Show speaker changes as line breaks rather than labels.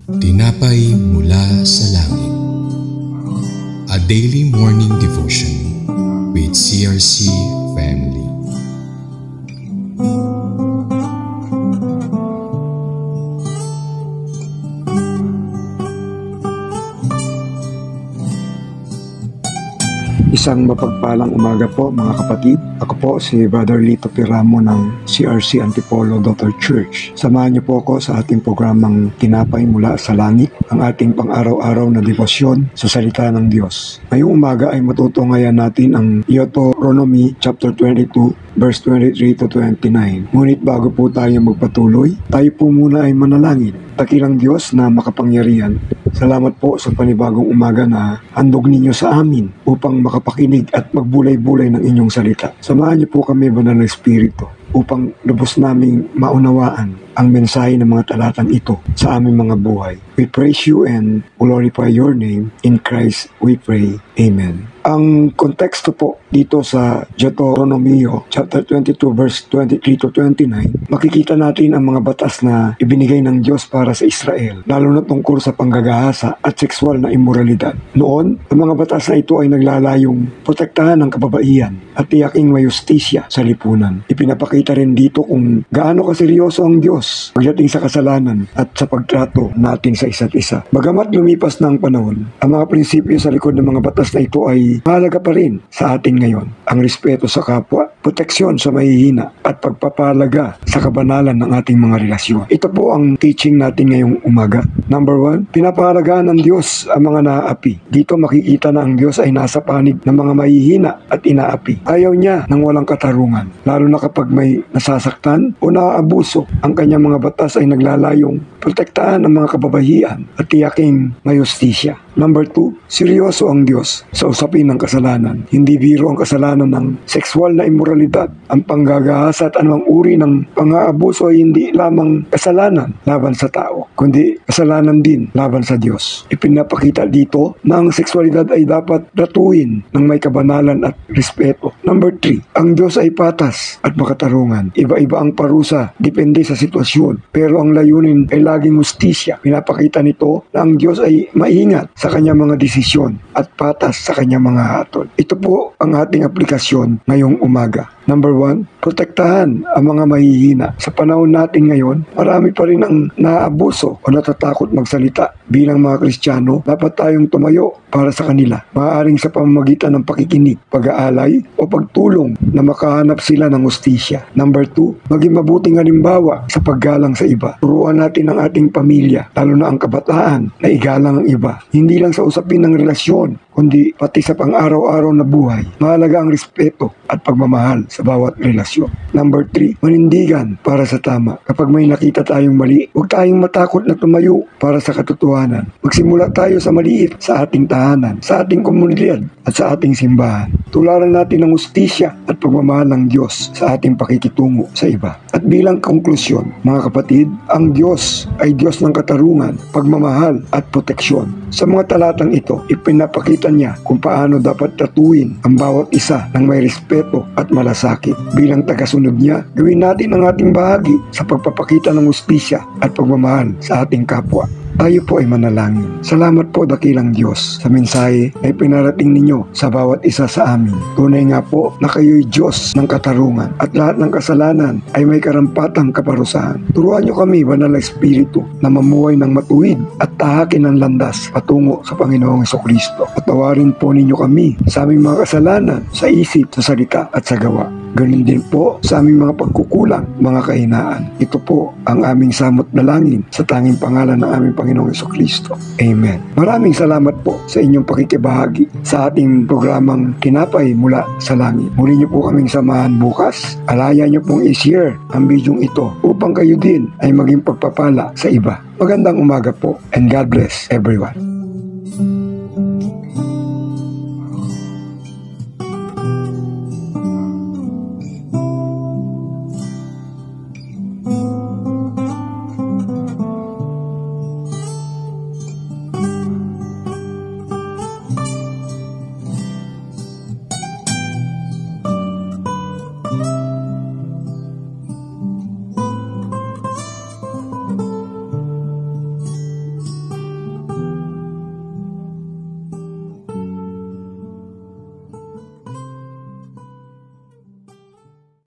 Tinapay mula sa langit. A daily morning devotion with CRC family.
Isang mapagpalang umaga po mga kapatid. Ako po si Brother Lito Piramo ng CRC Antipolo Daughter Church. Samahan niyo po ako sa ating programang Tinapay mula sa langit, ang ating pang-araw-araw na devosyon sa salita ng Diyos. Ngayong umaga ay matutunghayan natin ang Deuteronomy chapter 22 verse 23 to 29. Ngunit bago po tayo magpatuloy, tayo po muna ay manalangin. Dakilang Diyos na makapangyarihan, salamat po sa panibagong umaga na handog ninyo sa amin upang makapakinig at magbulay-bulay ng inyong salita. Samahan niyo po kami, Banal na Espiritu, upang lubos naming maunawaan ang mensahe ng mga talatang ito sa aming mga buhay. We praise you and glorify your name. In Christ we pray. Amen. Ang konteksto po dito sa Deuteronomy chapter 22 verse 23 to 29, makikita natin ang mga batas na ibinigay ng Diyos para sa Israel, lalo na tungkol sa panggagahasa at sexual na immoralidad. Noon, ang mga batas na ito ay naglalayong protektahan ang kababaihan at tiyaking may justisya sa lipunan. Ipinapakita rin dito kung gaano kaseryoso ang Diyos pagdating sa kasalanan at sa pagtrato natin sa isa't isa. Bagamat lumipas na ang panahon, ang mga prinsipyo sa likod ng mga batas na ito ay mahalaga pa rin sa atin ngayon. Ang respeto sa kapwa, proteksyon sa mahihina, at pagpapalaga sa kabanalan ng ating mga relasyon. Ito po ang teaching natin ngayong umaga. Number 1, pinapahalagaan ng Diyos ang mga naaapi. Dito makikita na ang Diyos ay nasa panig ng mga mahihina at inaapi. Ayaw niya ng walang katarungan, lalo na kapag may nasasaktan o naaabuso. Ang kanyang mga batas ay naglalayong protektahan ang mga kababahian at tiyaking may justisya. Number 2, seryoso ang Diyos sa usapin ng kasalanan. Hindi biro ang kasalanan ng sexual na immoralidad. Ang panggagahasa at anumang uri ng pang-aabuso ay hindi lamang kasalanan laban sa tao, kundi kasalanan din laban sa Diyos. Ipinapakita dito na ang sexualidad ay dapat ratuin ng may kabanalan at respeto. Number 3, ang Diyos ay patas at makatarungan. Iba-iba ang parusa, depende sa sitwasyon, pero ang layunin ay laging justisya. Pinapakita nito na ang Diyos ay maingat sa kanyang mga desisyon at patas sa kanyang mga hatol. Ito po ang ating aplikasyon ngayong umaga. Number 1, protektahan ang mga mahihina. Sa panahon natin ngayon, marami pa rin ang naaabuso o natatakot magsalita. Bilang mga Kristiyano, dapat tayong tumayo para sa kanila. Maaaring sa pamamagitan ng pakikinig, pag-aalay o pagtulong na makahanap sila ng hustisya. Number 2, maging mabuting halimbawa sa paggalang sa iba. Turuan natin ang ating pamilya, lalo na ang kabataan, na igalang ang iba. Hindi lang sa usapin ng relasyon, kundi pati sa pang-araw-araw na buhay. Mahalaga ang respeto at pagmamahal sa bawat relasyon. Number 3, manindigan para sa tama. Kapag may nakita tayong mali, huwag tayong matakot na tumayo para sa katotohanan. Magsimula tayo sa maliit sa ating tahanan, sa ating komunidad at sa ating simbahan. Tularan natin ang hustisya at pagmamahal ng Diyos sa ating pakikitungo sa iba. At bilang konklusyon, mga kapatid, ang Diyos ay Diyos ng katarungan, pagmamahal at proteksyon. Sa mga talatang ito, ipinapakita niya kung paano dapat tratuin ang bawat isa ng may respeto at malasakit. Bilang tagasunod niya, gawin natin ang ating bahagi sa pagpapakita ng hustisya at pagmamahal sa ating kapwa. Tayo po ay manalangin. Salamat po, dakilang Diyos, sa mensahe na ipinarating ninyo sa bawat isa sa amin. Tunay nga po na kayo'y Diyos ng katarungan at lahat ng kasalanan ay may karampatang kaparusahan. Turuan niyo kami, Banal na Espiritu, na mamuhay ng matuwid at tahakin ng landas patungo sa Panginoong Jesucristo. Patawarin po ninyo kami sa aming mga kasalanan, sa isip, sa salita at sa gawa. Ganun din po sa aming mga pagkukulang, mga kahinaan. Ito po ang aming samot dalangin sa tanging pangalan ng aming Panginoong Jesucristo. Amen. Maraming salamat po sa inyong pakikibahagi sa ating programang Tinapay mula sa langit. Muli niyo po kaming samahan bukas. Alaya niyo pong i-share ang bidyong ito upang kayo din ay maging pagpapala sa iba. Magandang umaga po and God bless everyone.